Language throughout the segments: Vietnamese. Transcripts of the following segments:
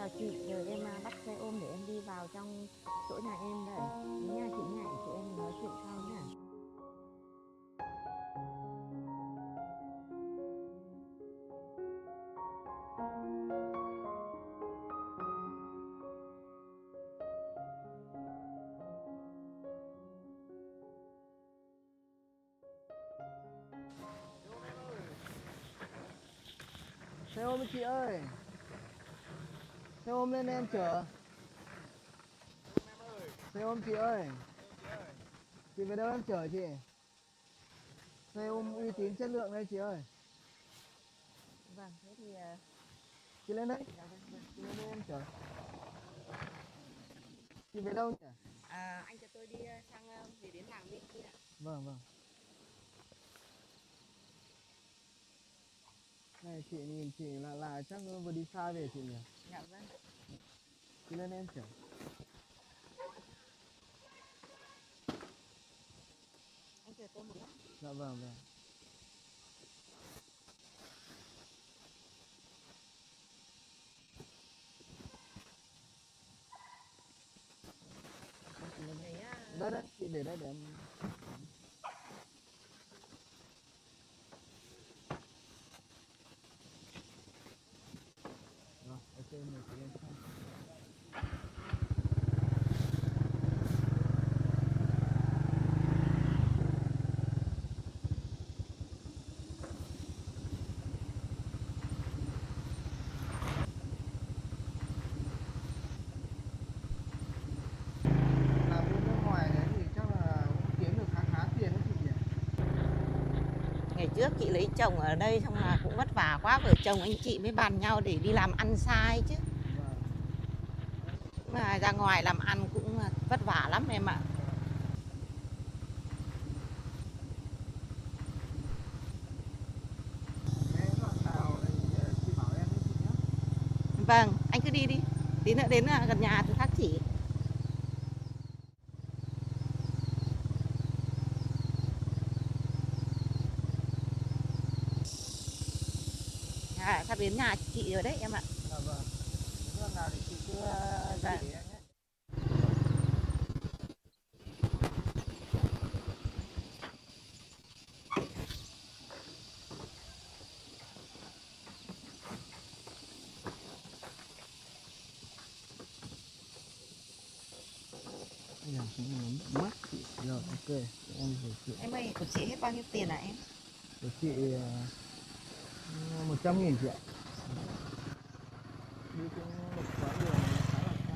chào chị, giờ em bắt xe ôm để em đi vào trong chỗ nhà em đây. Thế nha chị nha, chị em mình nói chuyện sau nha. Xe ôm chị ơi, xe ôm lên em chở. Xe ôm chị ơi, chị về đâu em chở chị? Xe ôm uy tín chất lượng đây chị ơi. Vâng, thế thì Chị lên đấy, dạ vâng, vâng. chị lên đây em chở. Chị về đâu nhỉ? Anh cho tôi đi sang về đến làng bên kia ạ. Vâng vâng. Này chị nhìn chị là chắc vừa đi xa về chị nhỉ? Dạ vâng. Chị lên đây em chở. Anh chờ tôi một lát. Dạ vâng vâng. Chị lên đây. Đấy Đấy đấy, chị để đây để em. Rồi, ok mời chị lên sau. Làm bên nước ngoài đấy thì chắc là cũng kiếm được khá khá tiền đấy chị nhỉ? ngày trước chị lấy chồng ở đây xong là cũng vất vả quá, vợ chồng anh chị mới bàn nhau để đi làm ăn sai chứ. Vâng. Mà ra ngoài làm ăn cũng vất vả lắm em ạ. Cái đoạn nào thì chị bảo em với chị nhé. Vâng, anh cứ đi đi. Tí nữa đến gần nhà tôi khác chỉ. Sắp đến nhà chị rồi đấy em ạ. Dạ vâng. Nếu lần nào thì chị cứ Dạ. chỉ em nhé. Bây giờ cũng là mắt chị. Rồi ok, em gửi chị. Em ơi, của chị hết bao nhiêu tiền hả em? Của chị 100.000 chị ạ. Đi cũng một quãng đường khá là xa.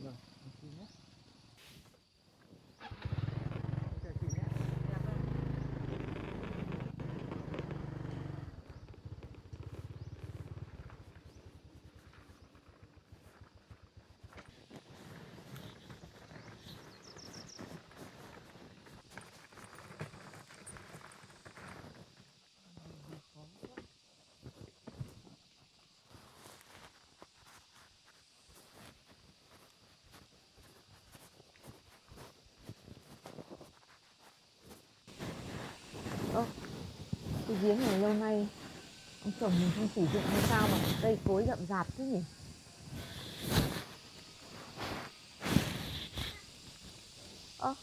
Vâng, em xin nhé. Em chào chị nhé. Ơ, cái giếng này lâu nay ông chồng mình không sử dụng hay sao mà cây cối rậm rạp thế nhỉ? Ơ,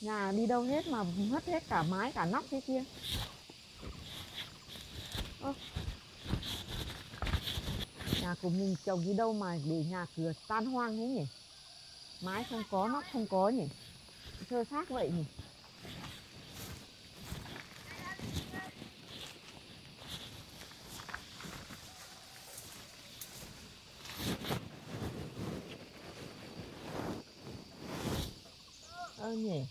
nhà đi đâu hết mà mất hết cả mái cả nóc thế kia. Ơ, nhà của mình trồng đi đâu mà để nhà cửa tan hoang thế nhỉ? Mái không có, nóc không có nhỉ? Sơ xác vậy nhỉ? Ơ nhỉ?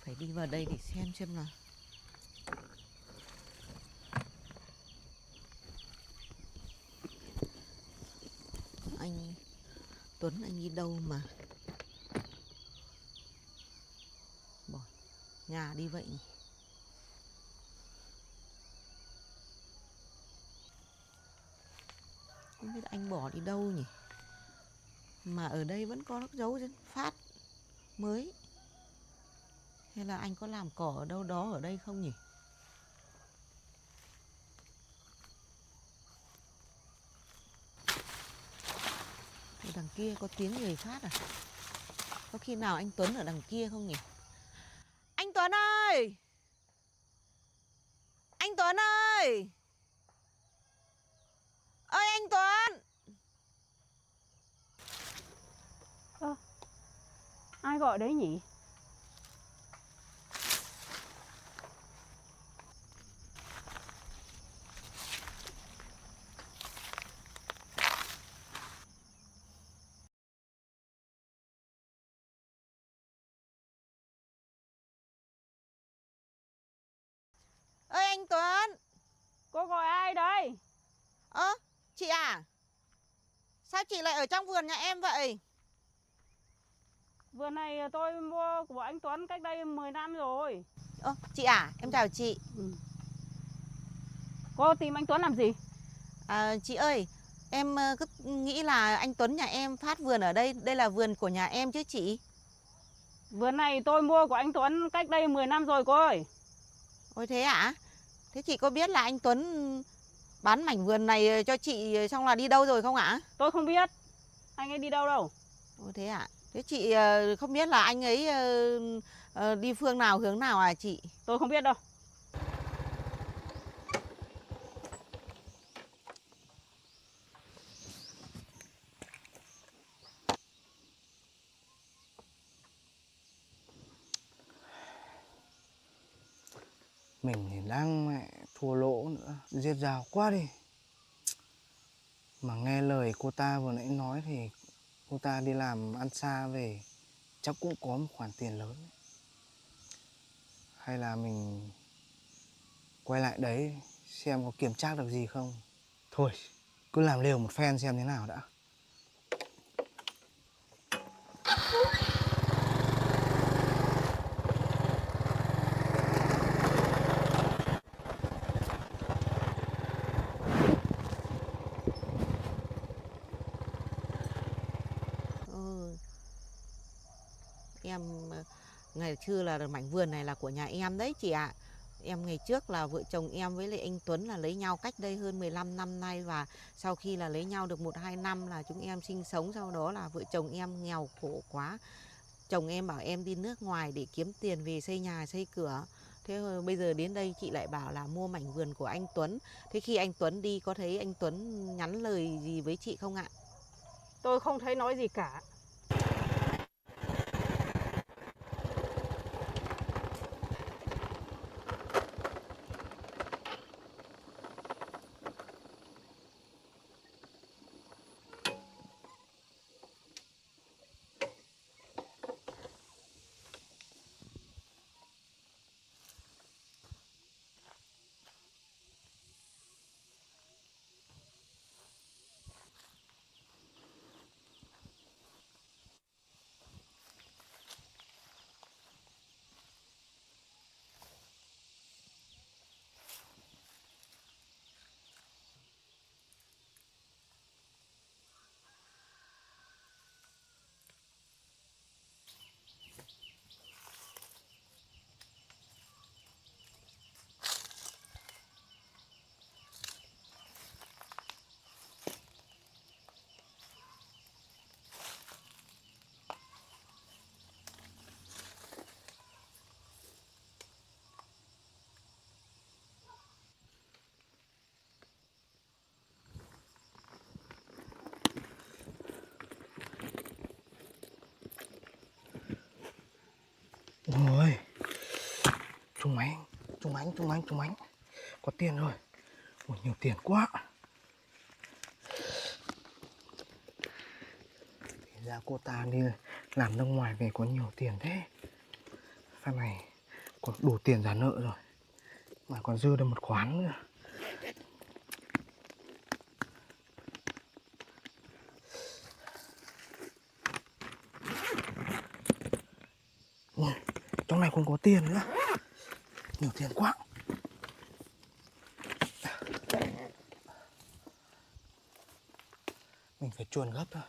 Phải đi vào đây để xem nào. Anh Tuấn anh đi đâu mà bỏ nhà đi vậy nhỉ? Không biết anh bỏ đi đâu nhỉ? Mà ở đây vẫn có dấu phát mới. Hay là anh có làm cỏ ở đâu đó ở đây không nhỉ? Ở đằng kia có tiếng người phát à? Có khi nào anh Tuấn ở đằng kia không nhỉ? Anh Tuấn ơi! Anh Tuấn ơi! Ơi anh Tuấn! Ai gọi đấy nhỉ? Ơi anh Tuấn! Cô gọi ai đây? Ơ, chị à? Sao chị lại ở trong vườn nhà em vậy? Vườn này tôi mua của anh Tuấn cách đây 10 năm rồi. Ơ, chị à, em chào chị. Cô tìm anh Tuấn làm gì? Chị ơi, em cứ nghĩ là anh Tuấn nhà em phát vườn ở đây. Đây là vườn của nhà em chứ chị? Vườn này tôi mua của anh Tuấn cách đây 10 năm rồi cô ơi. Ôi thế ạ? Thế chị có biết là anh Tuấn bán mảnh vườn này cho chị xong là đi đâu rồi không ạ? Tôi không biết anh ấy đi đâu đâu. Ôi thế ạ? Thế chị không biết là anh ấy đi phương nào hướng nào à chị? Tôi không biết đâu. Mình thì đang mẹ thua lỗ nữa, giết rào quá đi. Mà nghe lời cô ta vừa nãy nói thì cô ta đi làm ăn xa về chắc cũng có một khoản tiền lớn. Hay là mình quay lại đấy xem có kiểm tra được gì không. Thôi, cứ làm liều một phen xem thế nào đã. Ừ. Em ngày xưa là mảnh vườn này là của nhà em đấy chị ạ. Em ngày trước là vợ chồng em với lại anh Tuấn là lấy nhau cách đây hơn 15 năm nay. Và sau khi là lấy nhau được 1-2 năm là chúng em sinh sống. Sau đó là vợ chồng em nghèo khổ quá. Chồng em bảo em đi nước ngoài để kiếm tiền về xây nhà xây cửa. Thế bây giờ đến đây chị lại bảo là mua mảnh vườn của anh Tuấn. Thế khi anh Tuấn đi có thấy anh Tuấn nhắn lời gì với chị không ạ? Tôi không thấy nói gì cả. Ôi, trúng máy, trúng bánh, trúng bánh, trúng bánh. Có tiền rồi. Ôi, nhiều tiền quá. Thì ra cô ta đi làm nước ngoài về có nhiều tiền thế. Phen này còn đủ tiền trả nợ rồi. Mà còn dư được một khoản nữa. Ôi, trong này còn có tiền nữa. Nhiều tiền quá. Mình phải chuồn gấp thôi.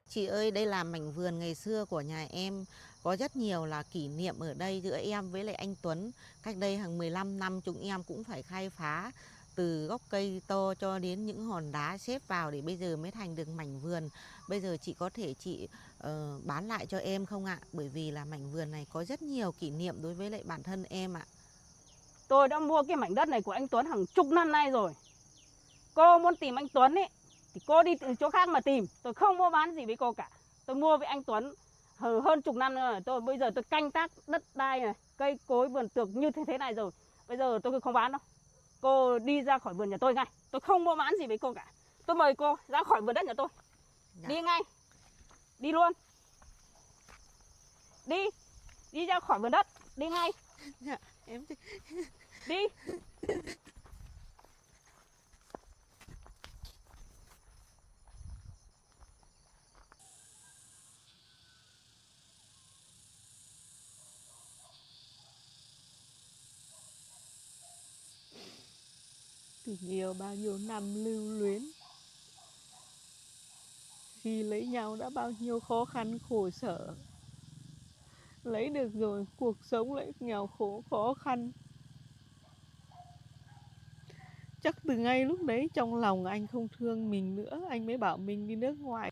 Chị ơi, đây là mảnh vườn ngày xưa của nhà em. Có rất nhiều là kỷ niệm ở đây giữa em với lại anh Tuấn. Cách đây hàng 15 năm chúng em cũng phải khai phá từ gốc cây to cho đến những hòn đá xếp vào để bây giờ mới thành được mảnh vườn. Bây giờ chị có thể bán lại cho em không ạ? Bởi vì là mảnh vườn này có rất nhiều kỷ niệm đối với lại bản thân em ạ. Tôi đã mua cái mảnh đất này của anh Tuấn hàng chục năm nay rồi. Cô muốn tìm anh Tuấn ấy thì cô đi chỗ khác mà tìm. Tôi không mua bán gì với cô cả. Tôi mua với anh Tuấn hơn chục năm nữa rồi. Bây giờ tôi canh tác đất đai này, cây cối vườn tược như thế này rồi. Bây giờ tôi không bán đâu. Cô đi ra khỏi vườn nhà tôi ngay. Tôi không mua bán gì với cô cả. Tôi mời cô ra khỏi vườn đất nhà tôi. Dạ. Đi ngay. Đi luôn. Đi. Đi ra khỏi vườn đất. Đi ngay. Dạ, em Đi. Tình yêu bao nhiêu năm lưu luyến, khi lấy nhau đã bao nhiêu khó khăn khổ sở. Lấy được rồi cuộc sống lại nghèo khổ khó khăn. Chắc từ ngay lúc đấy trong lòng anh không thương mình nữa, anh mới bảo mình đi nước ngoài.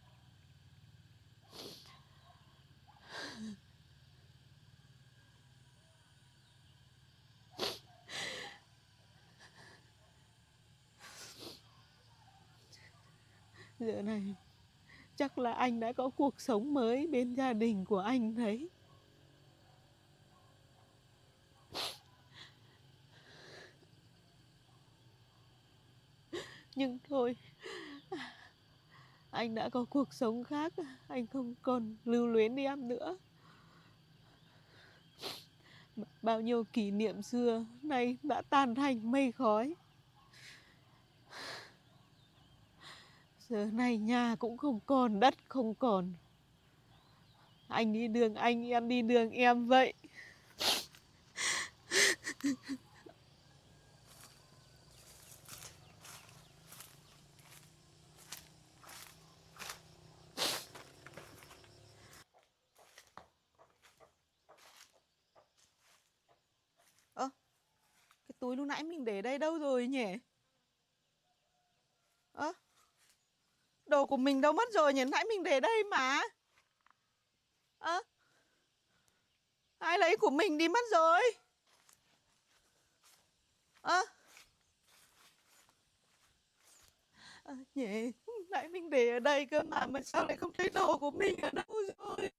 Giờ này chắc là anh đã có cuộc sống mới bên gia đình của anh đấy. Nhưng thôi, anh đã có cuộc sống khác, anh không còn lưu luyến em nữa. Bao nhiêu kỷ niệm xưa nay đã tan thành mây khói. Giờ này nhà cũng không còn, đất không còn. Anh đi đường anh, em đi đường em vậy. Cái túi lúc nãy mình để đây đâu rồi nhỉ? Đồ của mình đâu mất rồi nhỉ? Nãy mình để đây mà. Ai lấy của mình đi mất rồi? Nhỉ? Nãy mình để ở đây cơ mà sao lại không thấy đồ của mình ở đâu rồi?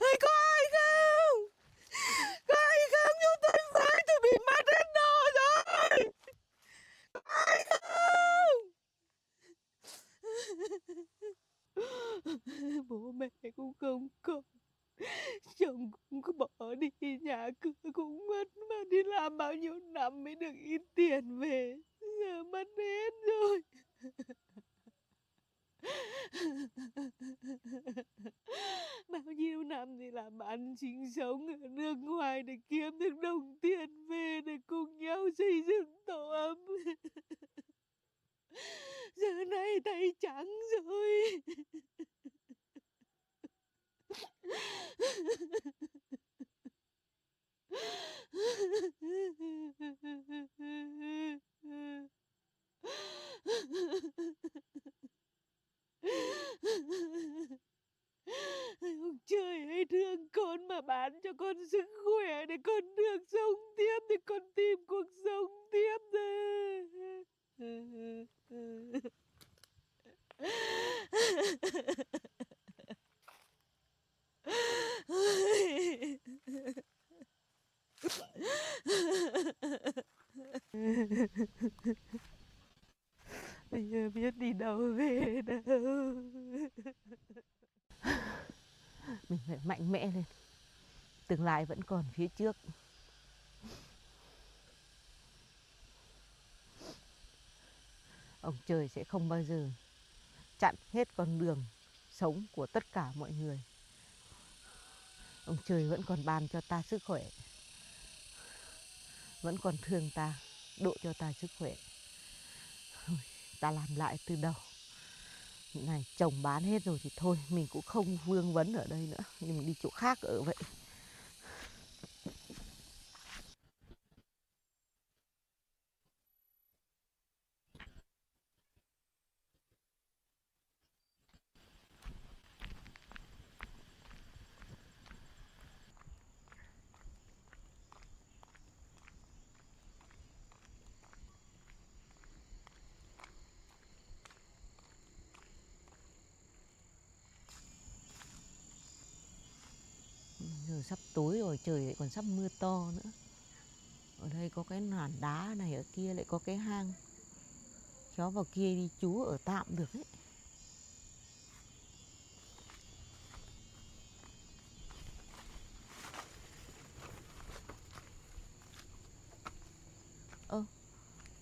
Ơi, có ai không? Có ai không? Giúp tôi với, tôi bị mất hết đồ rồi. Có ai không? Bố mẹ cũng không còn, chồng cũng có bỏ đi, nhà cửa cũng mất, mà đi làm bao nhiêu năm mới được ít tiền về, giờ mất hết rồi. Bao nhiêu năm thì làm ăn sinh sống ở nước ngoài để kiếm được đồng tiền về để cùng nhau xây dựng tổ ấm. Giờ này tay trắng rồi. Ông trời hãy thương con mà bán cho con sức khỏe để con được sống tiếp, để con tìm cuộc sống tiếp đây. Bây giờ biết đi đâu về đâu. Mình phải mạnh mẽ lên. Tương lai vẫn còn phía trước. Ông trời sẽ không bao giờ chặn hết con đường sống của tất cả mọi người. Ông trời vẫn còn ban cho ta sức khỏe, vẫn còn thương ta, độ cho ta sức khỏe. Ta làm lại từ đầu. Này, chồng bán hết rồi thì thôi, mình cũng không vương vấn ở đây nữa, nhưng mình đi chỗ khác ở vậy. Giờ sắp tối rồi, trời lại còn sắp mưa to nữa. Ở đây có cái nàn đá này, ở kia lại có cái hang. Khéo vào kia đi chú ở tạm được ấy.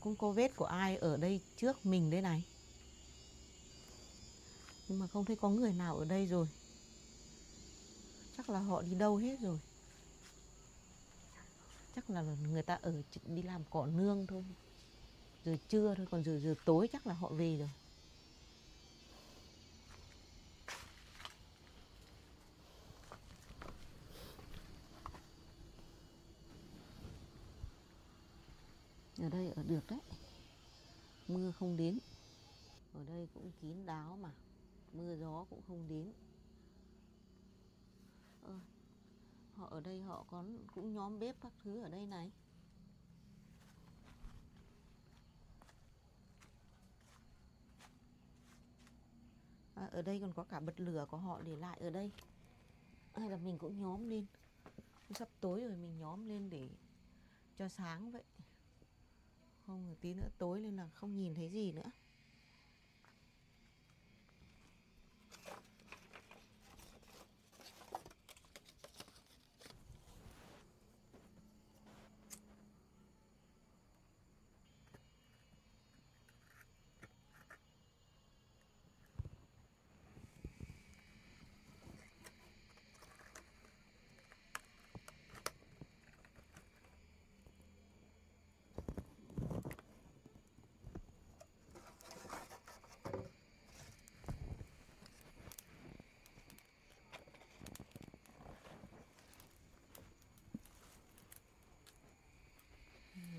Cũng có vết của ai ở đây trước mình đây này. Nhưng mà không thấy có người nào ở đây rồi. Chắc là họ đi đâu hết rồi. Chắc là người ta ở đi làm cỏ nương thôi. Giờ trưa thôi, còn giờ tối chắc là họ về rồi. Ở đây ở được đấy. Mưa không đến. Ở đây cũng kín đáo mà. Mưa gió cũng không đến. Họ ở đây họ có cũng nhóm bếp các thứ ở đây này. Ở đây còn có cả bật lửa của họ để lại ở đây. Hay là mình cũng nhóm lên. Sắp tối rồi mình nhóm lên để cho sáng vậy. Không, tí nữa tối lên là không nhìn thấy gì nữa.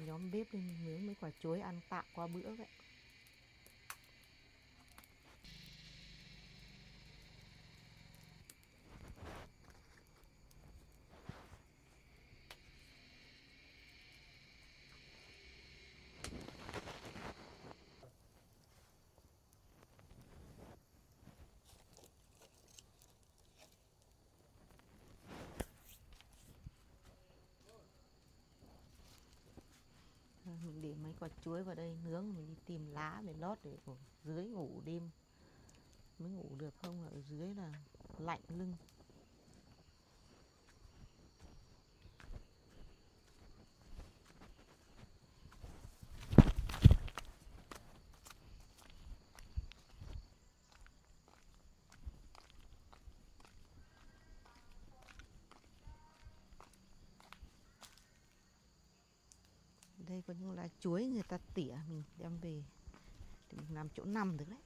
Nhóm bếp lên nướng mấy quả chuối ăn tạm qua bữa vậy. Mình để mấy quả chuối vào đây nướng, mình đi tìm lá để lót để ở dưới ngủ đêm mới ngủ được, không là ở dưới là lạnh lưng. Đây có những lá chuối người ta tỉa mình đem về để mình làm chỗ nằm được đấy.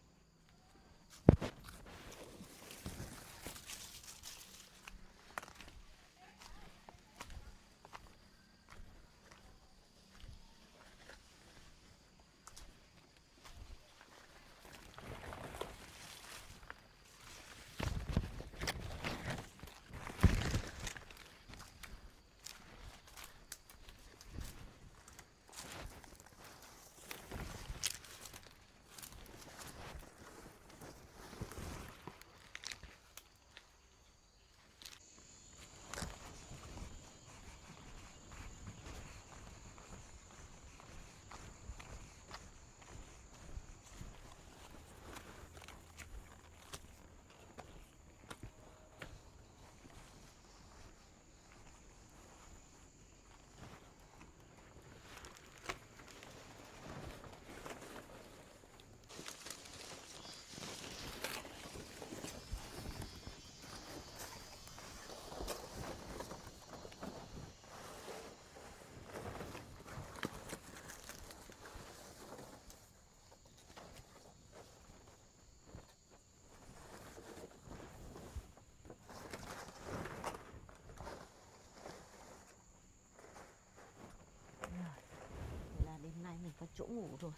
có chỗ ngủ rồi.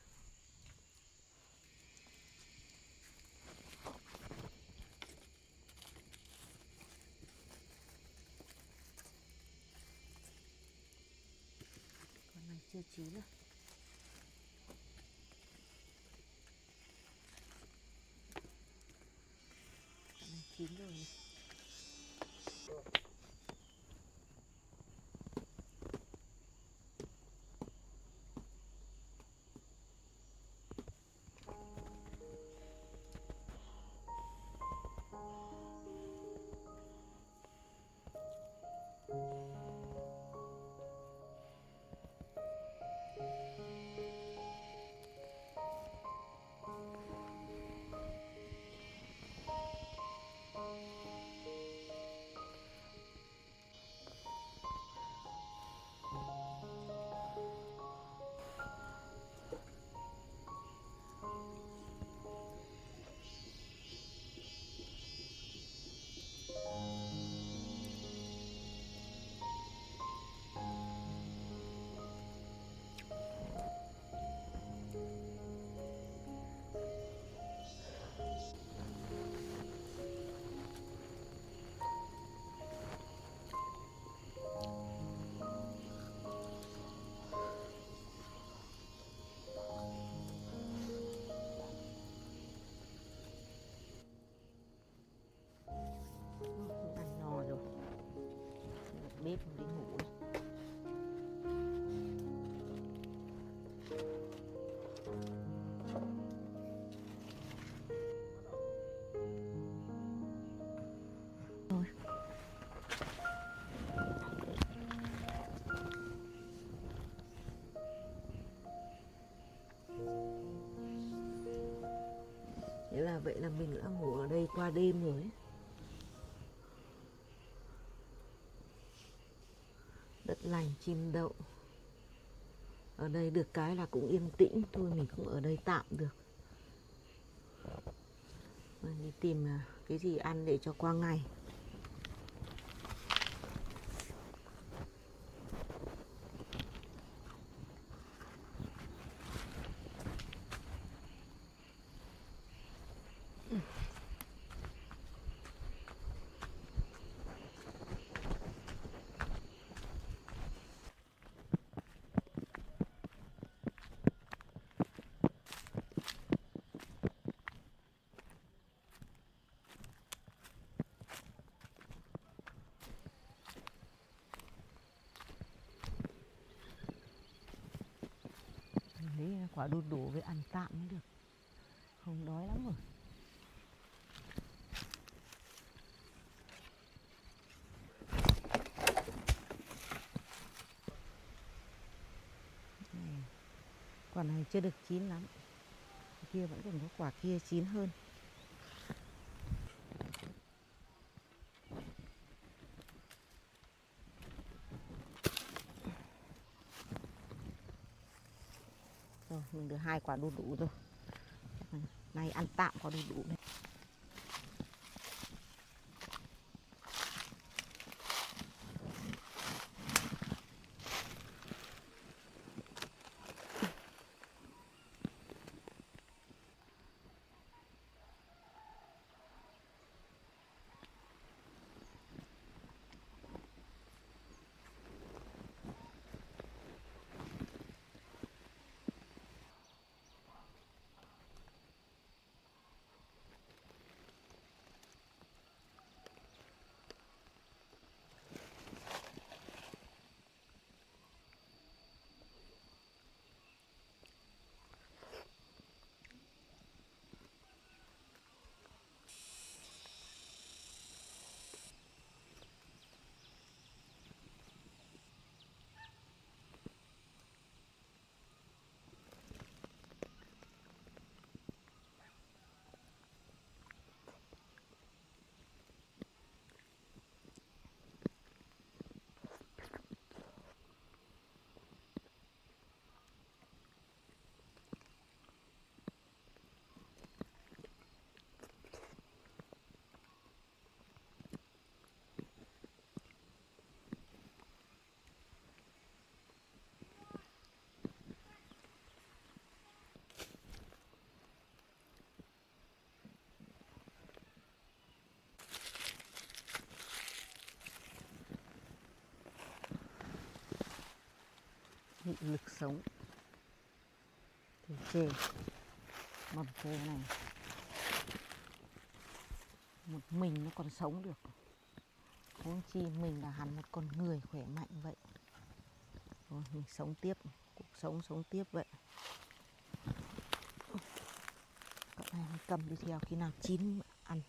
Con này chưa chín à? Con này chín rồi này. Cũng ăn no rồi. Bật bếp đi ngủ đây. Rồi. Thế là vậy là mình đã ngủ ở đây qua đêm rồi ấy. Đất lành chim đậu. Ở đây được cái là cũng yên tĩnh, thôi mình cũng ở đây tạm được. Mình đi tìm cái gì ăn để cho qua ngày. Lấy quả đu đủ với ăn tạm mới được. Không đói lắm rồi. Này, quả này chưa được chín lắm. Kia vẫn còn có quả kia chín hơn. Rồi, mình được 2 quả đu đủ rồi. Này ăn tạm quả đu đủ này. nghị lực sống. Thì chê, mầm chê này một mình nó còn sống được, huống chi mình là hẳn một con người khỏe mạnh vậy. Thôi mình sống tiếp, cuộc sống sống tiếp vậy. Cậu này mình cầm đi theo, khi nào chín ăn.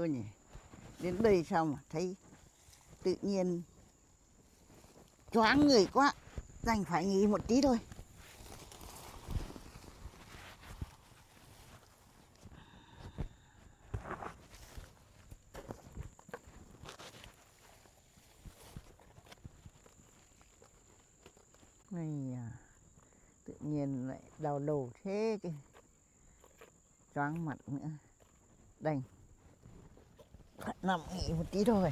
Nhỉ, đến đây sao mà thấy tự nhiên choáng người quá, đành phải nghỉ một tí thôi. Này tự nhiên lại đau đầu thế chứ, choáng mặt nữa, đành phải nằm nghỉ một tí thôi.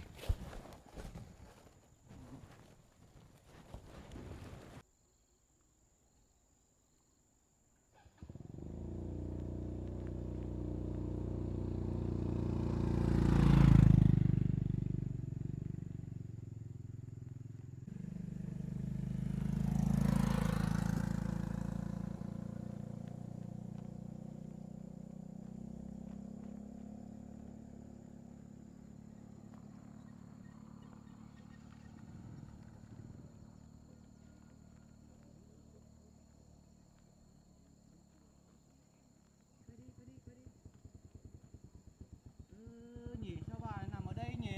Nhỉ, sao bà lại nằm ở đây nhỉ?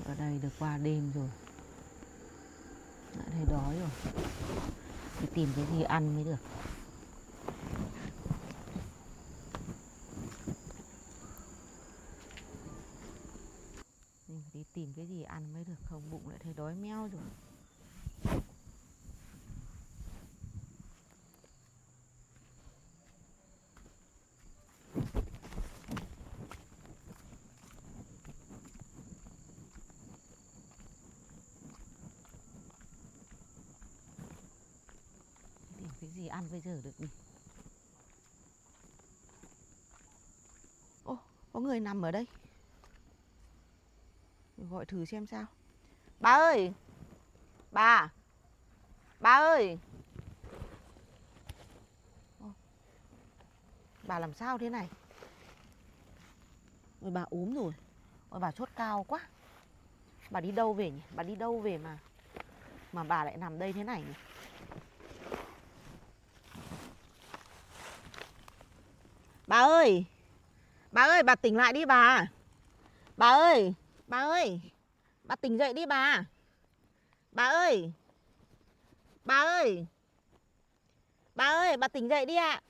Ở đây được qua đêm rồi, đã thấy đói rồi, đi tìm cái gì ăn mới được. Mình phải đi tìm cái gì ăn mới được, không bụng lại thấy đói meo rồi. Tìm cái gì ăn bây giờ được nhỉ? Ô, có người nằm ở đây. Mình gọi thử xem sao. Bà ơi! Bà! Bà ơi! Ô, bà làm sao thế này? Ôi bà ốm rồi. Ôi bà sốt cao quá. Bà đi đâu về nhỉ? Bà đi đâu về mà bà lại nằm đây thế này nhỉ? Bà ơi! Bà ơi, bà tỉnh lại đi bà. Bà ơi! Bà ơi! Bà tỉnh dậy đi bà. Bà ơi! Bà ơi! Bà tỉnh dậy đi ạ.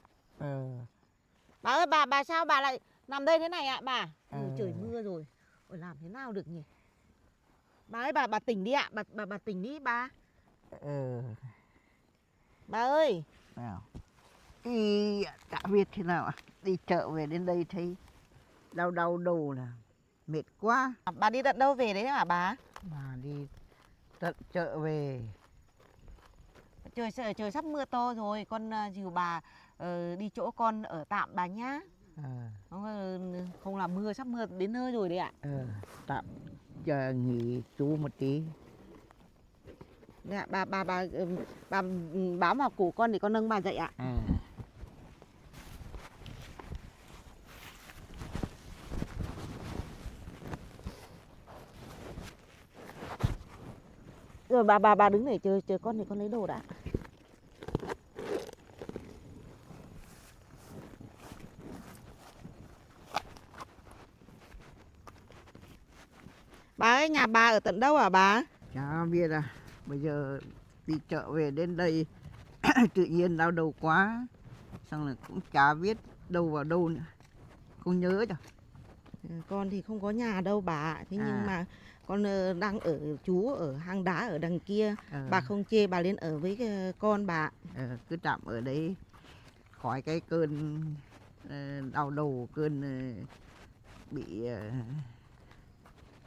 Bà ơi, bà sao bà lại nằm đây thế này ạ bà? Ôi, trời mưa rồi. Ôi, làm thế nào được nhỉ? Bà ơi, bà tỉnh đi ạ. Bà tỉnh đi bà. Bà ơi! Nào. Ý, chả biết thế nào ạ. Đi chợ về đến đây thấy đau đau đầu là mệt quá. Bà đi tận đâu về đấy hả bà? Mà đi tận chợ về. Trời sắp mưa to rồi, con dìu bà đi chỗ con ở tạm bà nhá. Không là mưa, sắp mưa đến nơi rồi đấy ạ. Tạm chờ nghỉ chú một tí. Dạ, bà bám vào cổ con để con nâng bà dậy ạ. Rồi bà đứng để chờ con để con lấy đồ đã. Bà ơi, nhà bà ở tận đâu hả bà? Chả biết à. Bây giờ đi chợ về đến đây tự nhiên đau đầu quá. Xong rồi cũng chả biết đâu vào đâu nữa. Không nhớ rồi. Con thì không có nhà đâu bà ạ. Thế nhưng mà con đang ở chú ở hang đá ở đằng kia. Bà không chê bà lên ở với con bà. Cứ tạm ở đấy khỏi cái cơn đau đầu, cơn bị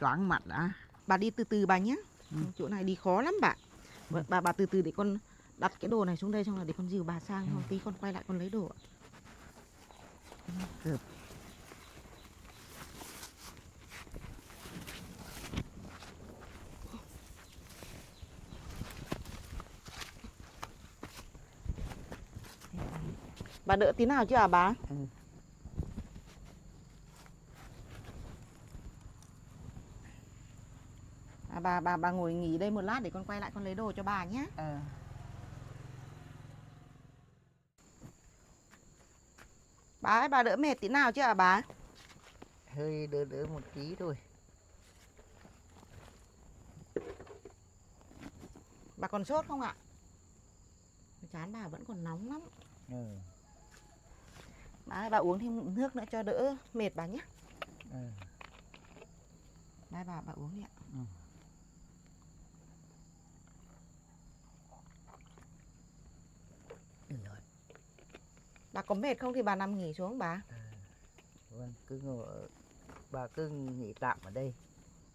choáng mặt đã. Bà đi từ từ bà nhé. Chỗ này đi khó lắm bà. Bà từ từ để con đặt cái đồ này xuống đây, xong là để con dìu bà sang, xong tí con quay lại con lấy đồ ạ. Được. Bà đỡ tí nào chưa hả bà? Bà ngồi nghỉ đây một lát để con quay lại con lấy đồ cho bà nhé. Bà ơi, bà đỡ mệt tí nào chưa hả bà? Hơi đỡ một tí thôi. Bà còn sốt không ạ? Chán bà vẫn còn nóng lắm. Bà ơi, bà uống thêm nước nữa cho đỡ mệt bà nhé. Đây bà uống đi ạ. Bà có mệt không thì bà nằm nghỉ xuống bà. Vâng, cứ ngồi, bà cứ nghỉ tạm ở đây.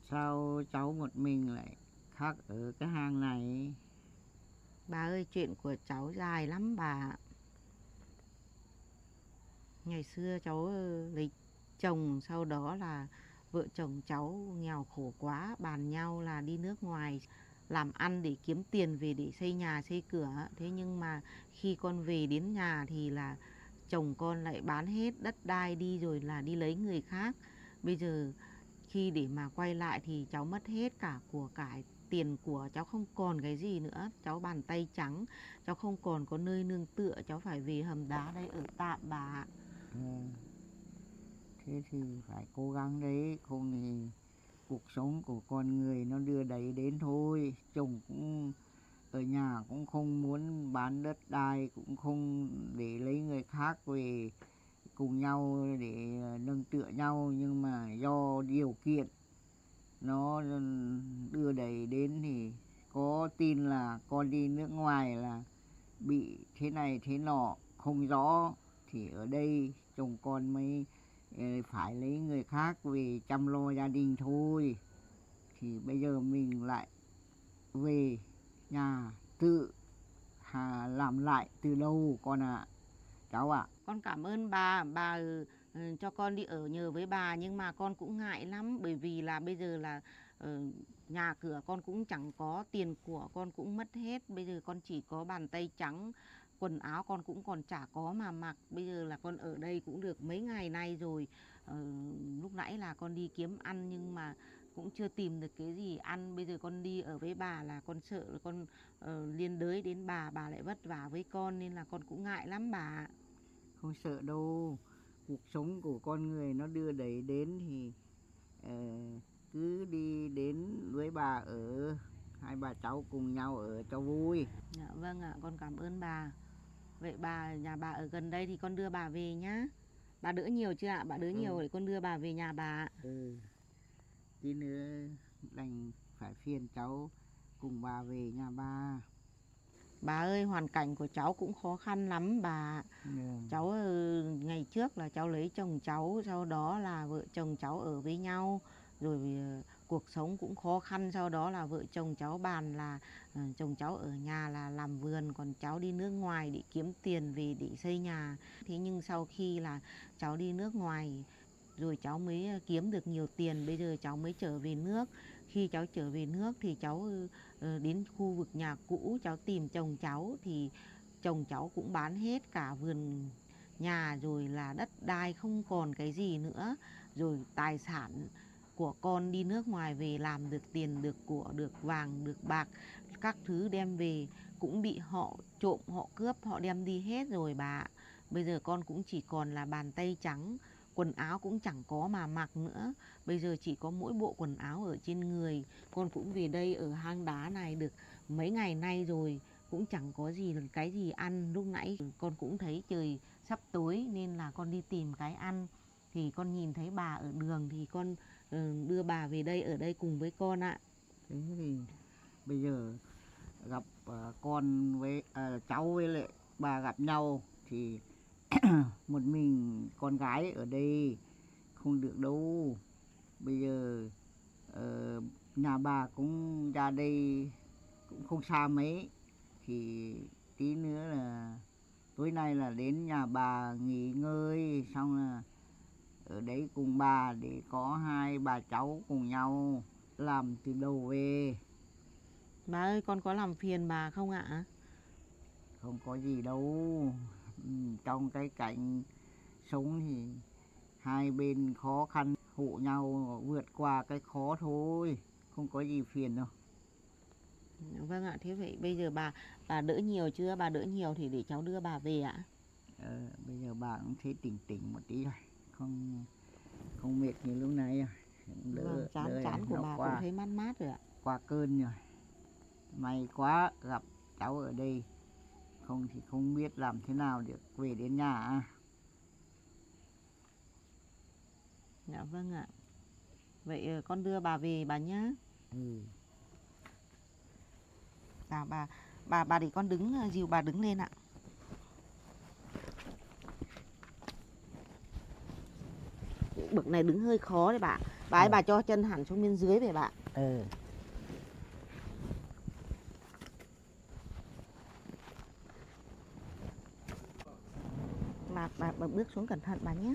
Sao cháu một mình lại khác ở cái hang này? Bà ơi, chuyện của cháu dài lắm bà. Ngày xưa cháu lấy chồng, sau đó là vợ chồng cháu nghèo khổ quá, bàn nhau là đi nước ngoài làm ăn để kiếm tiền về để xây nhà xây cửa. Thế nhưng mà khi con về đến nhà thì là chồng con lại bán hết đất đai đi rồi là đi lấy người khác. Bây giờ khi để mà quay lại thì cháu mất hết cả của cải, tiền của cháu không còn cái gì nữa. Cháu bàn tay trắng, cháu không còn có nơi nương tựa, cháu phải về hầm đá đây ở tạm bà ạ. Thế thì phải cố gắng đấy, không thì cuộc sống của con người nó đưa đẩy đến thôi. Chồng cũng ở nhà cũng không muốn bán đất đai, cũng không để lấy người khác về cùng nhau để nâng tựa nhau, nhưng mà do điều kiện nó đưa đẩy đến thì có tin là con đi nước ngoài là bị thế này thế nọ không rõ, thì ở đây chồng con mới phải lấy người khác về chăm lo gia đình thôi. Thì bây giờ mình lại về nhà tự làm lại từ đầu con ạ. Cháu ạ. Con cảm ơn bà cho con đi ở nhờ với bà, nhưng mà con cũng ngại lắm, bởi vì là bây giờ là nhà cửa con cũng chẳng có, tiền của con cũng mất hết, bây giờ con chỉ có bàn tay trắng, quần áo con cũng còn chả có mà mặc. Bây giờ là con ở đây cũng được mấy ngày nay rồi. Lúc nãy là con đi kiếm ăn nhưng mà cũng chưa tìm được cái gì ăn. Bây giờ con đi ở với bà là con sợ là con liên đới đến bà lại vất vả với con, nên là con cũng ngại lắm bà. Không sợ đâu, cuộc sống của con người nó đưa đẩy đến thì cứ đi đến với bà ở hai bà cháu cùng nhau ở cho vui. Dạ, vâng ạ, con cảm ơn bà. Vậy nhà bà ở gần đây thì con đưa bà về nhá. Bà đỡ nhiều chưa ạ? Bà đỡ nhiều để con đưa bà về nhà bà ạ. Tí nữa đành phải phiền cháu cùng bà về nhà bà. Bà ơi, hoàn cảnh của cháu cũng khó khăn lắm bà ạ. Cháu ngày trước là cháu lấy chồng cháu, sau đó là vợ chồng cháu ở với nhau, rồi cuộc sống cũng khó khăn, sau đó là vợ chồng cháu bàn là chồng cháu ở nhà là làm vườn, còn cháu đi nước ngoài để kiếm tiền về để xây nhà. Thế nhưng sau khi là cháu đi nước ngoài rồi cháu mới kiếm được nhiều tiền, bây giờ cháu mới trở về nước. Khi cháu trở về nước thì cháu đến khu vực nhà cũ, cháu tìm chồng cháu thì chồng cháu cũng bán hết cả vườn nhà, rồi là đất đai không còn cái gì nữa, rồi tài sản của con đi nước ngoài về làm được tiền, được của, được vàng, được bạc, các thứ đem về cũng bị họ trộm, họ cướp, họ đem đi hết rồi bà ạ. Bây giờ con cũng chỉ còn là bàn tay trắng, quần áo cũng chẳng có mà mặc nữa. Bây giờ chỉ có mỗi bộ quần áo ở trên người. Con cũng về đây ở hang đá này được mấy ngày nay rồi, cũng chẳng có gì cái gì ăn. Lúc nãy con cũng thấy trời sắp tối nên là con đi tìm cái ăn, thì con nhìn thấy bà ở đường thì con đưa bà về đây, ở đây cùng với con ạ. Thế thì bây giờ gặp con với cháu với lại bà gặp nhau thì một mình con gái ở đây không được đâu. Bây giờ nhà bà cũng ra đây cũng không xa mấy, thì tí nữa là tối nay là đến nhà bà nghỉ ngơi, xong là ở đấy cùng bà để có hai bà cháu cùng nhau làm từ đầu về. Bà ơi, con có làm phiền bà không ạ? Không có gì đâu. Trong cái cảnh sống thì hai bên khó khăn, hộ nhau vượt qua cái khó thôi, không có gì phiền đâu. Vâng ạ, thế vậy bây giờ bà đỡ nhiều chưa? Bà đỡ nhiều thì để cháu đưa bà về ạ. Bây giờ bà cũng thấy tỉnh tỉnh một tí rồi, không mệt như lúc nãy rồi. Vâng, chán của bà cũng thấy mát mát rồi ạ. Qua cơn rồi. May quá gặp cháu ở đây, không thì không biết làm thế nào được về đến nhà. Dạ vâng ạ. Vậy con đưa bà về bà nhá. Dạ bà để con đứng dìu bà đứng lên ạ. Bậc này đứng hơi khó đấy bà. Bà ấy bà cho chân hẳn xuống bên dưới về bà. Bà bước xuống cẩn thận bà nhé.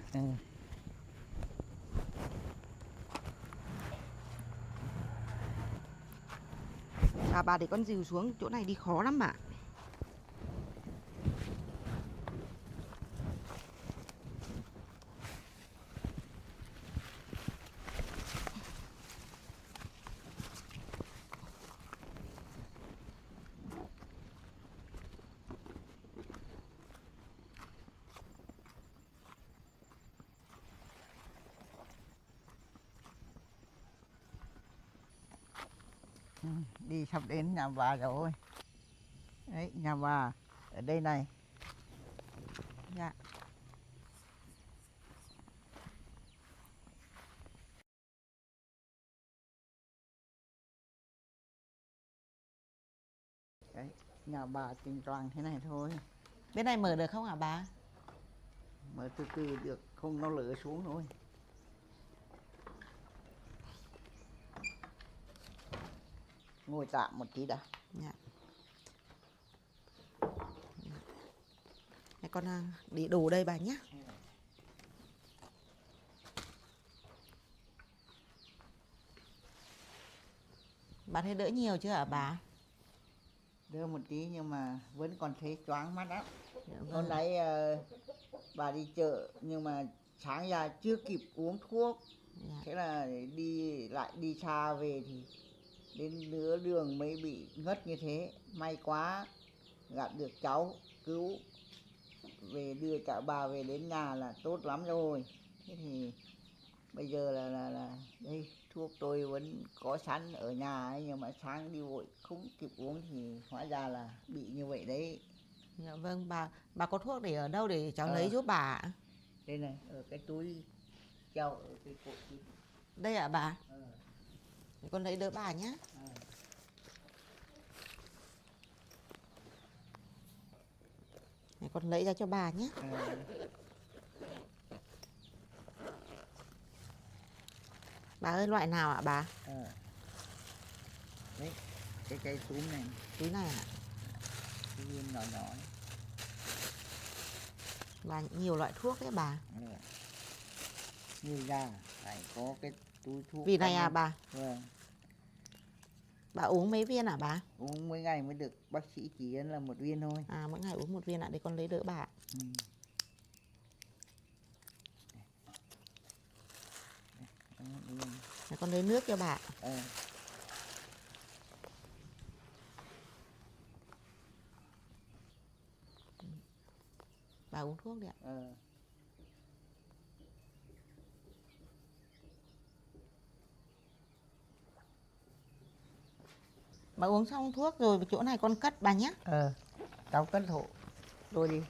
Bà để con dìu xuống, chỗ này đi khó lắm bà. Đi sắp đến nhà bà rồi. Đấy, nhà bà ở đây này. Dạ. Đấy, nhà bà trình toàn thế này thôi. Bên này mở được không hả bà? Mở từ từ được, không nó lỡ xuống thôi. Ngồi tạm một tí đã. Dạ. Để con để đồ đây bà nhé. Bà thấy đỡ nhiều chưa hả bà? Đỡ một tí nhưng mà vẫn còn thấy choáng mắt lắm. Dạ vâng. Hôm nay bà đi chợ nhưng mà sáng ra chưa kịp uống thuốc. Dạ. Thế là đi xa về thì đến nửa đường mới bị ngất như thế. May quá gặp được cháu cứu về, đưa cả bà về đến nhà là tốt lắm rồi. Thế thì bây giờ là đây thuốc tôi vẫn có sẵn ở nhà ấy, nhưng mà sáng đi vội không kịp uống thì hóa ra là bị như vậy đấy. Dạ vâng, bà có thuốc để ở đâu để cháu Ờ. lấy giúp bà ạ? Đây này, ở cái túi treo ở cái cổ tim. Đây ạ bà, Ờ, để con lấy đỡ bà nhé. ờ. Để con lấy ra cho bà nhé. Ờ. Bà ơi, loại nào ạ bà? Ờ. Đấy, cái túi này, Túi này ạ. cái viên nhỏ nhỏ ấy. Bà nhiều loại thuốc đấy bà. Ờ. Như ra phải có cái túi thuốc. Vì này trong à ấy. bà? Vâng. Bà uống mấy viên ạ bà? Uống mấy ngày mới được, bác sĩ chỉ dẫn là 1 viên thôi. À, mỗi ngày uống 1 viên ạ, để con lấy đỡ bà ạ. Ừ. Để con lấy nước cho bà ạ. Ờ. Bà uống thuốc đi ạ. Ờ. Bà uống xong thuốc rồi chỗ này con cất bà nhé. Cháu cất hộ tôi đi.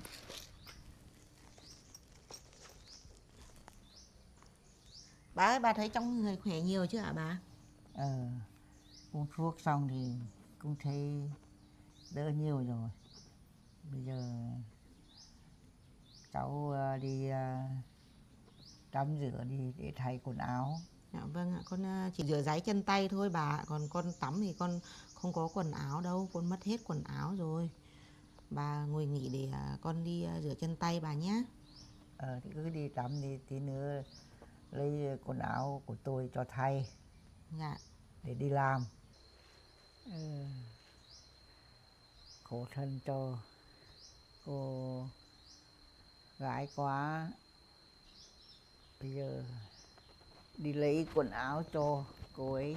Bà ơi, bà thấy trong người khỏe nhiều chưa hả bà? Uống thuốc xong thì cũng thấy đỡ nhiều rồi. Bây giờ cháu đi tắm rửa đi để thay quần áo. Dạ vâng ạ, con chỉ rửa ráy chân tay thôi bà ạ. Còn con tắm thì con không có quần áo đâu, con mất hết quần áo rồi. Bà ngồi nghỉ để con đi rửa chân tay bà nhé. Thì cứ đi tắm đi, tí nữa lấy quần áo của tôi cho thay Dạ. để đi làm. Khổ thân cho cô gái quá. Bây giờ đi lấy quần áo cho cô ấy.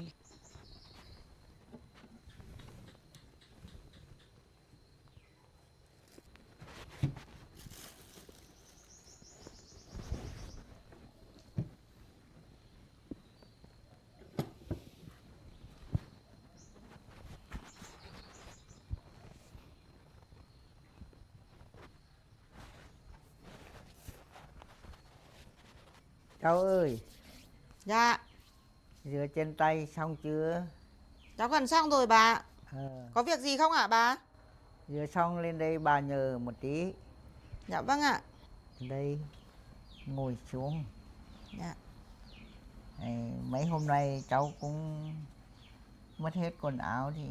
Cháu ơi, Dạ, rửa chân tay xong chưa? cháu gần xong rồi bà ạ. Ờ, Có việc gì không ạ bà? rửa xong lên đây bà nhờ một tí. Dạ vâng ạ. Đây, ngồi xuống. Dạ. Mấy hôm nay cháu cũng mất hết quần áo thì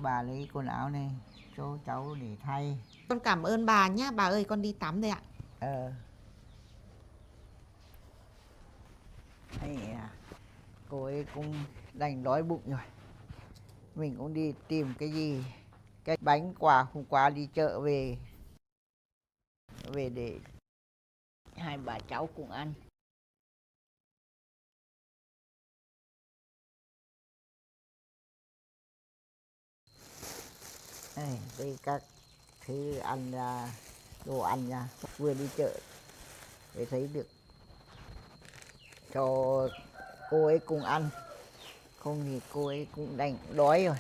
bà lấy quần áo này cho cháu để thay. Con cảm ơn bà nhé. Bà ơi, con đi tắm đây ạ. Cô ấy cũng đành đói bụng rồi. Mình cũng đi tìm cái gì, cái bánh quà hôm qua đi chợ về để hai bà cháu cùng ăn. Đây các thứ ăn ra, đồ ăn ra, vừa đi chợ để thấy được cho cô ấy cùng ăn, không thì cô ấy cũng đành đói rồi.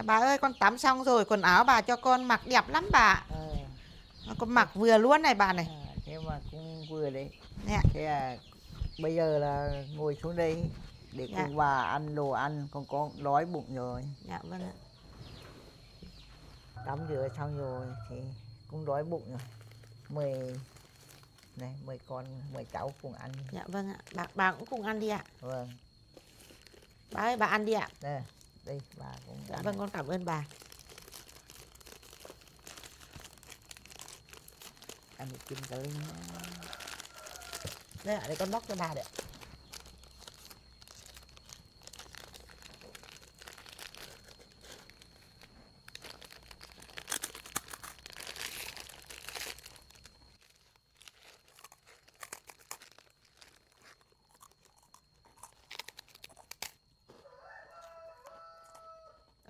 Bà ơi, con tắm xong rồi, quần áo bà cho con mặc đẹp lắm bà ạ. Con mặc vừa luôn này bà này. Thế mà cũng vừa đấy. Dạ. Thế bây giờ là ngồi xuống đây để cùng bà ăn đồ ăn, con có đói bụng rồi. Dạ vâng ạ. Tắm rửa xong rồi thì cũng đói bụng rồi. Mời cháu cùng ăn. Dạ vâng ạ. Bà cũng cùng ăn đi ạ. Vâng. Bà ơi, bà ăn đi ạ. Đây bà cũng Dạ ăn. vâng, con cảm ơn bà. Ăn một kim tới. Đây ạ, để con bóc cho bà đấy ạ.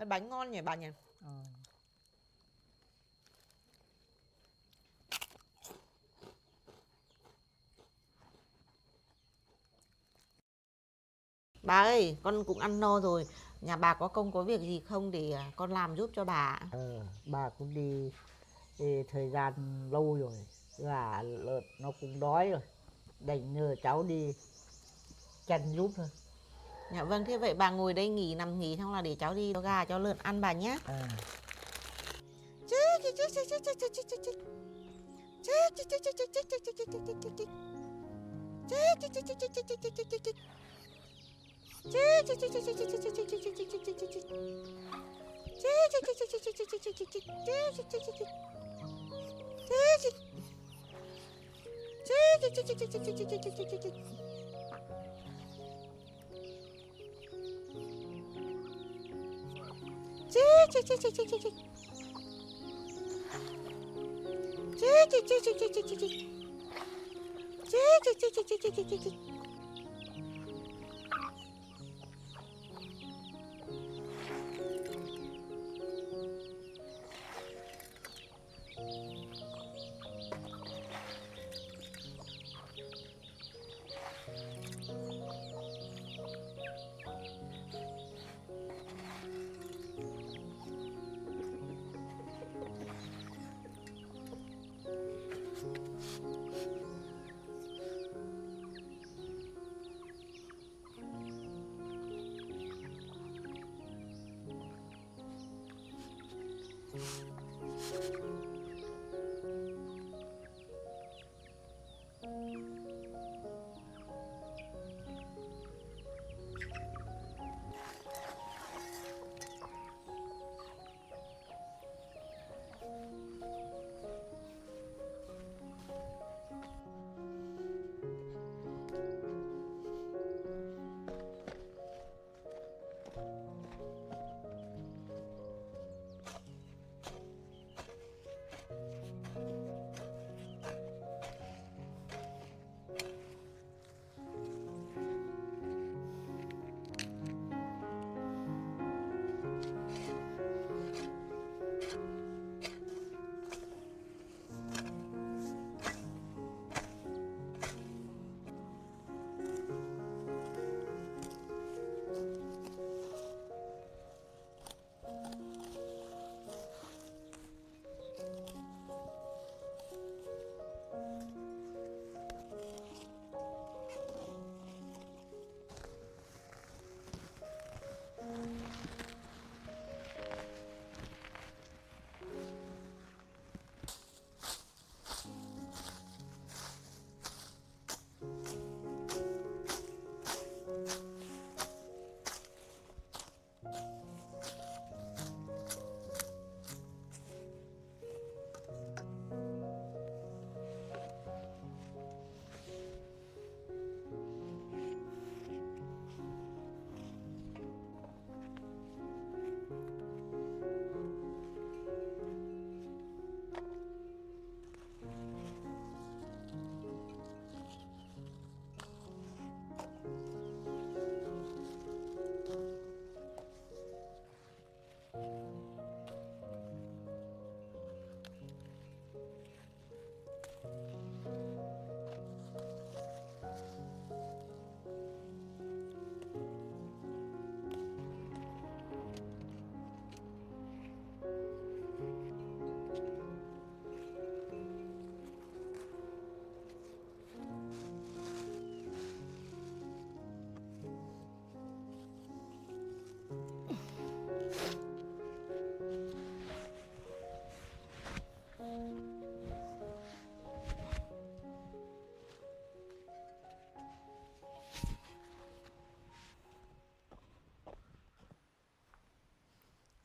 bánh ngon nhỉ bà nhỉ? Bà ơi, con cũng ăn no rồi. Nhà bà có công có việc gì không để con làm giúp cho bà? Bà cũng đi thời gian lâu rồi, gà lợn nó cũng đói rồi, đành nhờ cháu đi chăn giúp thôi. Dạ vâng, thế vậy bà ngồi đây nằm nghỉ xong là để cháu đi cho gà cho lợn ăn bà nhé.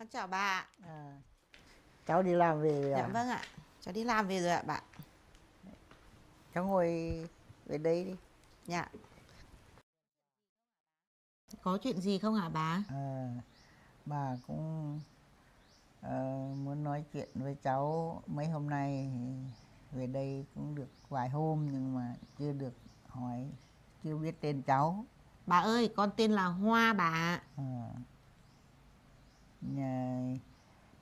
Con chào bà ạ. Cháu đi làm về rồi Dạ à? vâng ạ, cháu đi làm về rồi ạ bà. Cháu ngồi về đây đi. Dạ. Có chuyện gì không hả bà? Bà cũng muốn nói chuyện với cháu. Mấy hôm nay về đây cũng được vài hôm nhưng mà chưa được hỏi, chưa biết tên cháu. Bà ơi, con tên là Hoa bà ạ.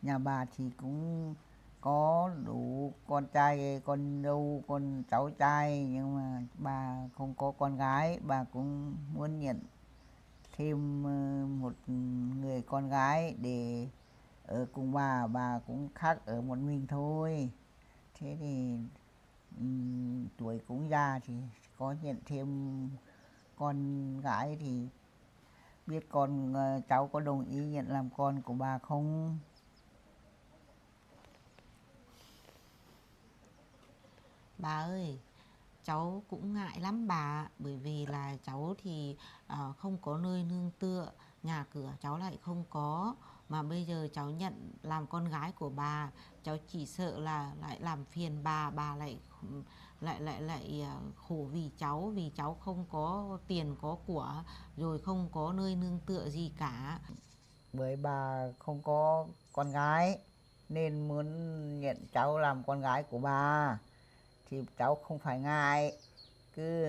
nhà bà thì cũng có đủ con trai, con dâu, con cháu trai, nhưng mà bà không có con gái. Bà cũng muốn nhận thêm một người con gái để ở cùng bà cũng khác ở một mình thôi. Thế thì tuổi cũng già thì có nhận thêm con gái thì biết con cháu có đồng ý nhận làm con của bà không? Bà ơi, cháu cũng ngại lắm bà ạ, bởi vì là cháu thì không có nơi nương tựa, nhà cửa cháu lại không có, mà bây giờ cháu nhận làm con gái của bà, cháu chỉ sợ là lại làm phiền bà lại khổ vì cháu không có tiền có của, rồi không có nơi nương tựa gì cả. Bởi bà không có con gái nên muốn nhận cháu làm con gái của bà thì cháu không phải ngại, cứ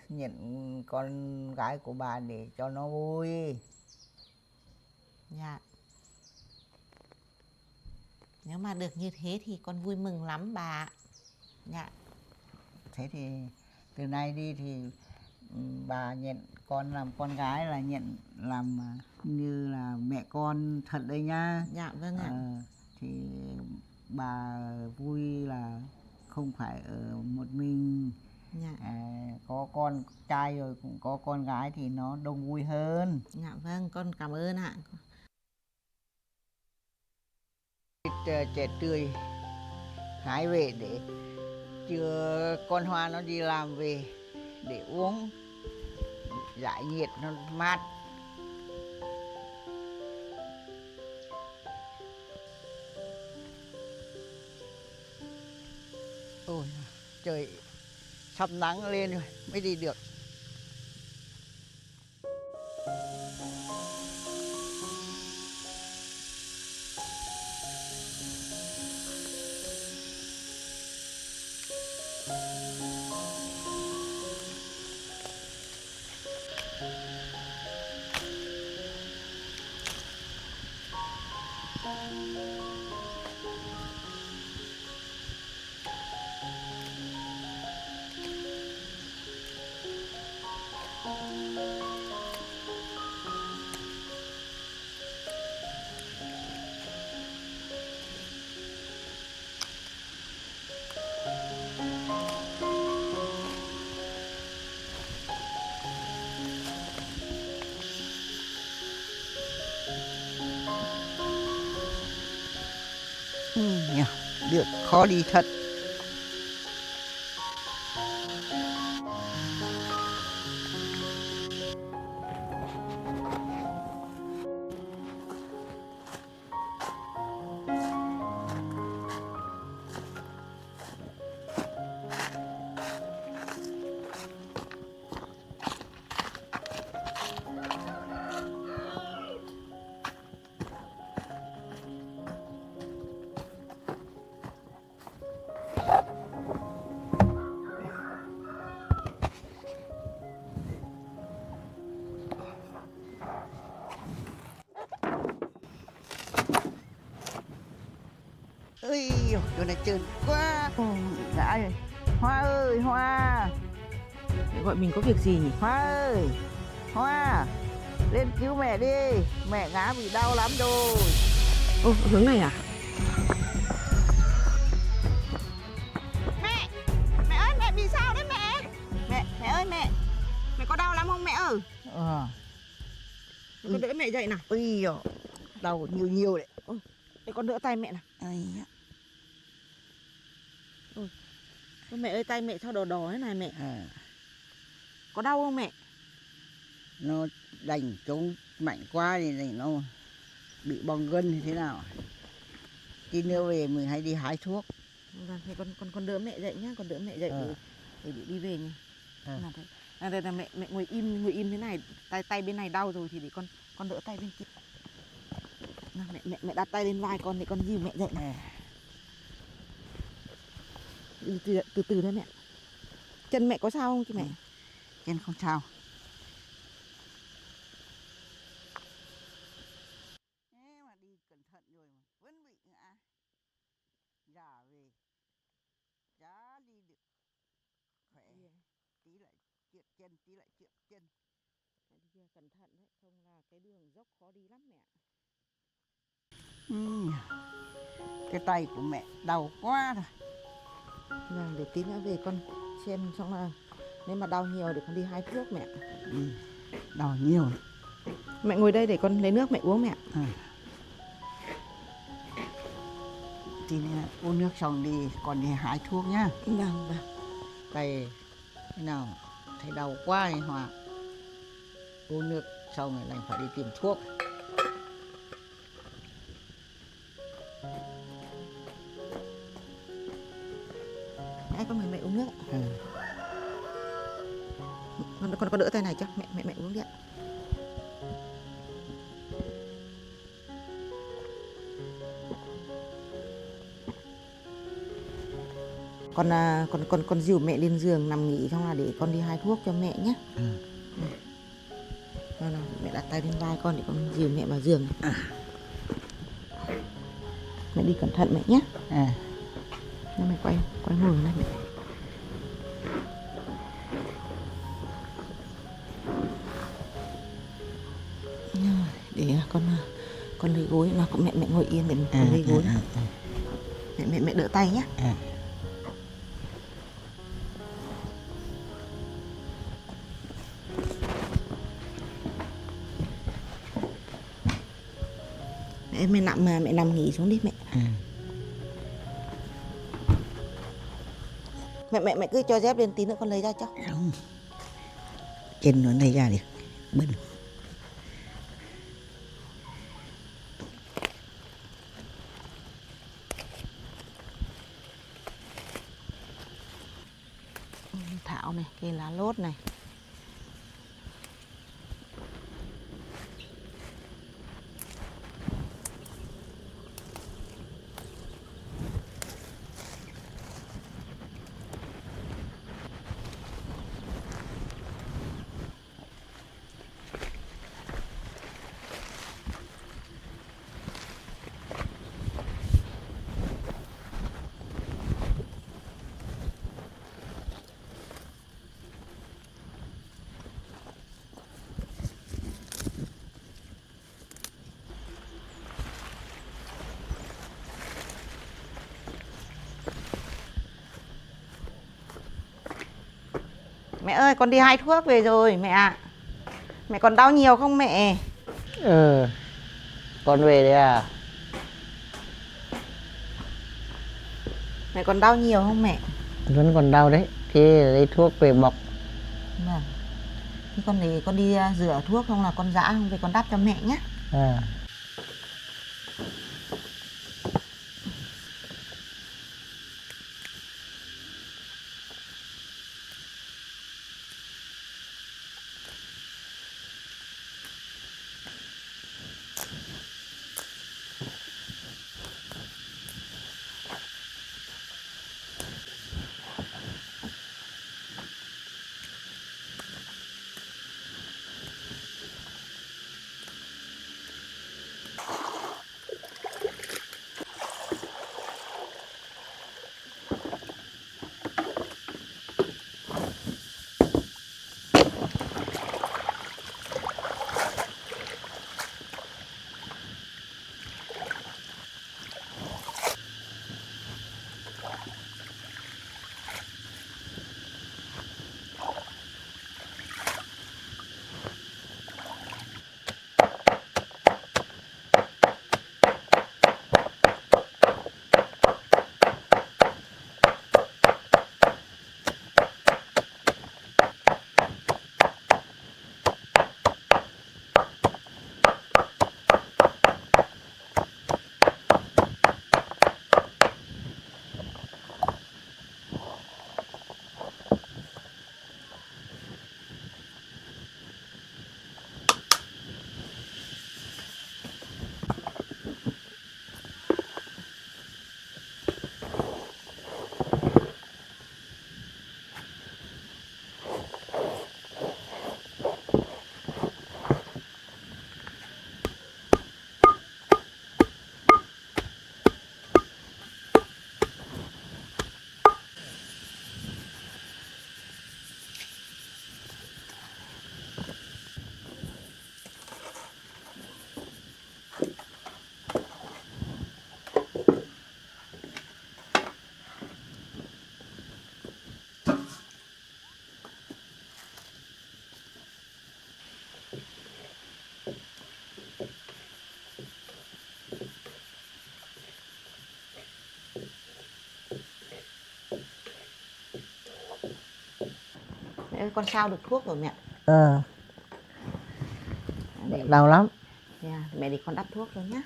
nhận con gái của bà để cho nó vui. Dạ. Nếu mà được như thế thì con vui mừng lắm bà ạ. Dạ. Thế thì từ nay đi thì bà nhận con làm con gái là nhận làm như là mẹ con thật đấy nhá. Dạ vâng ạ. Thì bà vui là không phải ở một mình. Dạ. Có con trai rồi cũng có con gái thì nó đông vui hơn. Dạ vâng, con cảm ơn ạ. Trẻ tươi hái về để chưa con hoa nó đi làm về để uống giải nhiệt nó mát. Ôi trời sắp nắng lên rồi mới đi được. Được khó đi thật. Ơi, chỗ này trơn quá. Dạ rồi. Hoa ơi, Hoa. Gọi mình có việc gì nhỉ? Hoa ơi, Hoa, lên cứu mẹ đi. Mẹ ngã bị đau lắm rồi. Ô, hướng này à? Mẹ ơi, mẹ bị sao đấy mẹ? Mẹ ơi mẹ có đau lắm không mẹ ơi? Con đỡ mẹ dậy nào. Ôi dồi, đau nhiều nhiều đấy. Để con đỡ tay mẹ nào. Ôi, mẹ ơi tay mẹ sao đỏ đỏ thế này mẹ? Có đau không mẹ? Nó đánh trúng mạnh quá thì nó bị bong gân thì thế nào. Tí nữa về mình hãy đi hái thuốc. Vâng, thì con đỡ mẹ dậy nhá, con đỡ mẹ dậy để đi về nhỉ. Đây là mẹ ngồi im thế này, tay bên này đau rồi thì để con đỡ tay bên kia. Nào, mẹ đặt tay lên vai con để con dìu mẹ dậy này. Từ từ thôi mẹ. Chân mẹ có sao không chứ mẹ? Chân không sao. trượt chân tí lại trượt chân. Mẹ đi kia cẩn thận đấy, không là cái đường dốc khó đi lắm mẹ. Cái tay của mẹ đau quá rồi. Vâng, để tí nữa về con xem xong là nếu mà đau nhiều để con đi hái thuốc mẹ. Đau nhiều. Mẹ ngồi đây để con lấy nước mẹ uống mẹ. Tí nữa uống nước xong đi, còn đi hái thuốc nhá. Vâng, vâng. Tay thế nào thấy đau quá thì Hòa uống nước xong rồi lại phải đi tìm thuốc. Mẹ con mời mẹ uống nước ạ. Con đỡ tay này cho mẹ uống đi ạ. Con dìu mẹ lên giường nằm nghỉ xong là để con đi hái thuốc cho mẹ nhé. Nào, mẹ đặt tay lên vai con để con dìu mẹ vào giường. Mẹ đi cẩn thận mẹ nhé. Mẹ quay ngồi này mẹ. Để con lấy gối nào, mẹ ngồi yên để con lấy gối. Mẹ đỡ tay nhé. Mẹ nằm nghỉ xuống đi mẹ. Mẹ cứ cho dép lên tí nữa con lấy ra cho. Không. Chân nó lấy ra được. Bẩn. Thảo này, cây lá lốt này. Mẹ ơi, con đi hái thuốc về rồi mẹ ạ. Mẹ còn đau nhiều không mẹ? Con về đấy à? Mẹ còn đau nhiều không mẹ? Vẫn còn đau đấy. Thế lấy thuốc về bọc. Vâng. Thế con đi rửa thuốc không là con giã không về con đắp cho mẹ nhé. ơi, con sao được thuốc rồi mẹ. Để đau lắm. mẹ để con đắp thuốc rồi nhá.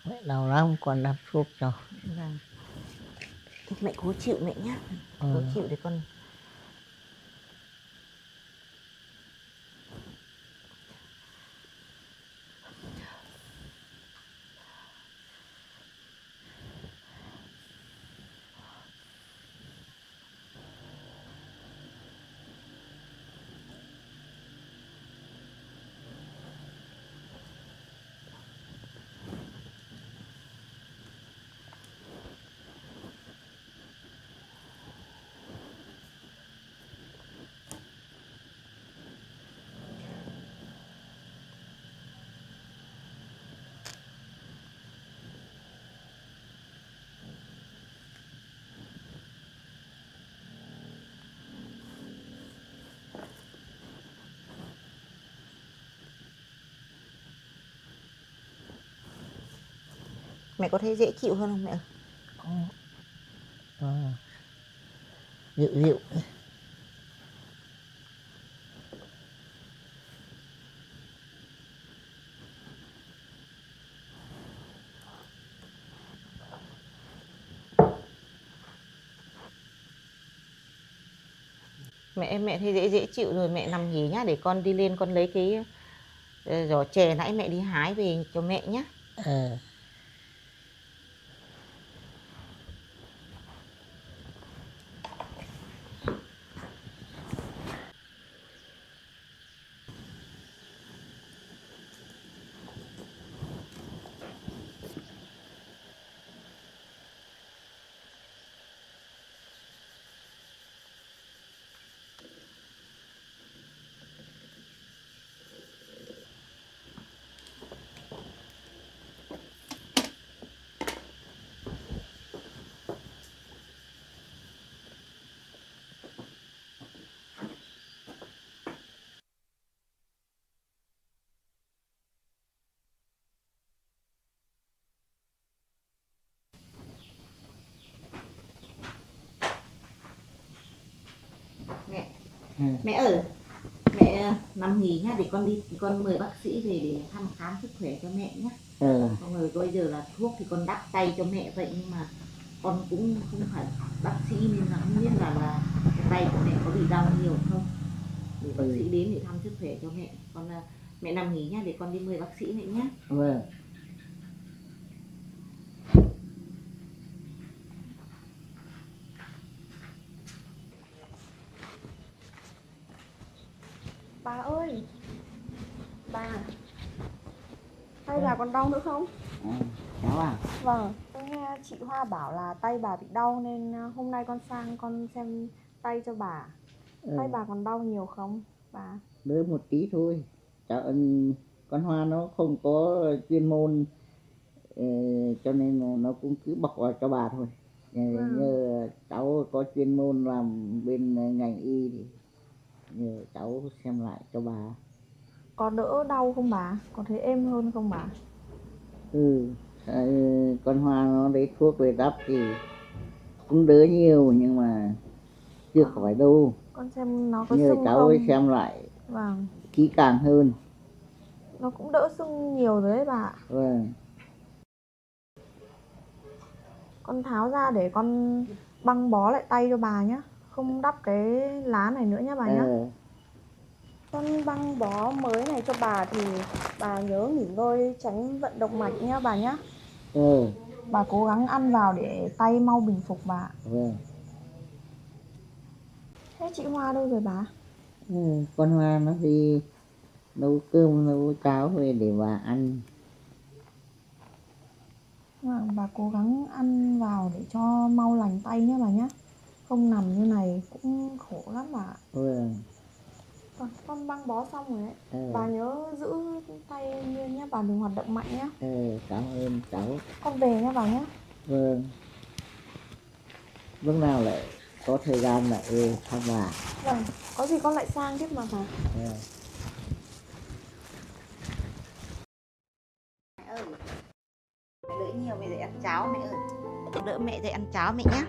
Mẹ đau lắm, con đắp thuốc cho. Vâng. Thôi mẹ cố chịu mẹ nhá. Cố chịu để con. Mẹ có thấy dễ chịu hơn không mẹ? Dịu dịu. Mẹ thấy dễ chịu rồi, mẹ nằm nghỉ nhá, để con đi lên con lấy cái giỏ chè nãy mẹ đi hái về cho mẹ nhá. Mẹ ơi, mẹ nằm nghỉ nhá, để con mời bác sĩ về để thăm khám sức khỏe cho mẹ nhá. Xong rồi bây giờ là thuốc thì con đắp tay cho mẹ vậy, nhưng mà con cũng không phải bác sĩ nên là không biết là cái tay của mẹ có bị đau nhiều không, để bác sĩ đến để thăm sức khỏe cho mẹ. Con mẹ nằm nghỉ nhá, để con đi mời bác sĩ mẹ nhá. Bà ơi, bà, tay bà còn đau nữa không? Cháu à? Vâng, tôi nghe chị Hoa bảo là tay bà bị đau nên hôm nay con sang con xem tay cho bà. Tay bà còn đau nhiều không bà? Đỡ một tí thôi. Con Hoa nó không có chuyên môn, cho nên là nó cũng cứ bọc vào cho bà thôi. Nhờ cháu có chuyên môn làm bên ngành y thì nhờ cháu xem lại cho bà. Có đỡ đau không bà? Có thấy êm hơn không bà? Con Hoa nó lấy thuốc về đắp thì cũng đỡ nhiều, nhưng mà chưa khỏi đâu. Con xem nó có Nhờ sưng cháu không? ấy xem lại Vâng, kỹ càng hơn. nó cũng đỡ sưng nhiều rồi đấy bà. Vâng. Con tháo ra để con băng bó lại tay cho bà nhé. Không đắp cái lá này nữa nhé bà nhé. Con băng bó mới này cho bà thì bà nhớ nghỉ ngơi, tránh vận động mạnh nhé bà nhé. Bà cố gắng ăn vào để tay mau bình phục bà. Thế chị Hoa đâu rồi bà? Con Hoa nó đi nấu cơm nấu cháo về để bà ăn. Bà cố gắng ăn vào để cho mau lành tay nhé bà nhé. Không nằm như này cũng khổ lắm bà. Con băng bó xong rồi đấy. Bà nhớ giữ tay nguyên nhé, bà đừng hoạt động mạnh nhé. Cảm ơn cháu. Con về nhé bà nhé. Vâng. Lúc nào lại có thời gian lại thăm bà. Vâng, có gì con lại sang tiếp mà bà. Con đỡ mẹ dậy ăn cháo mẹ nhá.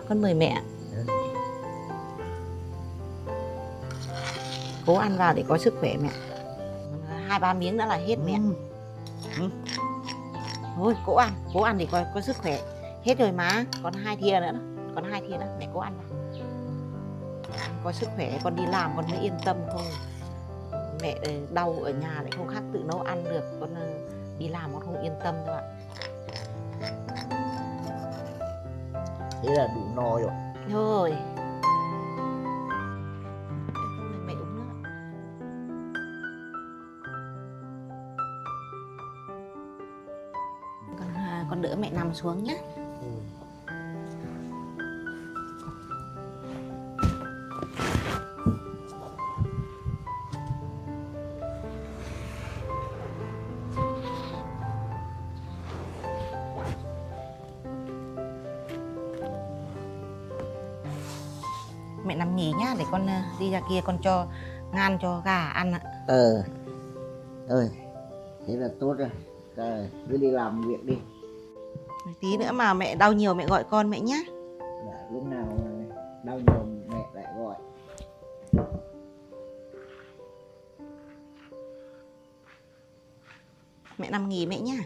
Con mời mẹ. Cố ăn vào để có sức khỏe mẹ. 2-3 miếng đã là hết mẹ. Thôi cố ăn để có sức khỏe. Hết rồi má, còn 2 thìa nữa. Còn 2 thìa nữa, mẹ cố ăn vào. Có sức khỏe, con đi làm con mới yên tâm thôi. Mẹ đau ở nhà lại không khác tự nấu ăn được. Con đi làm con không yên tâm đâu ạ. Thế là đủ no rồi. Thôi mẹ uống nữa. Con đỡ mẹ nằm xuống nhé. Mẹ nằm nghỉ nhá, để con đi ra kia con cho ngan cho gà ăn ạ. Ơi, thế là tốt rồi. Rồi, cứ đi làm việc đi. Tí nữa mà mẹ đau nhiều mẹ gọi con mẹ nhá. Dạ, lúc nào đau nhiều mẹ lại gọi. Mẹ nằm nghỉ mẹ nhá.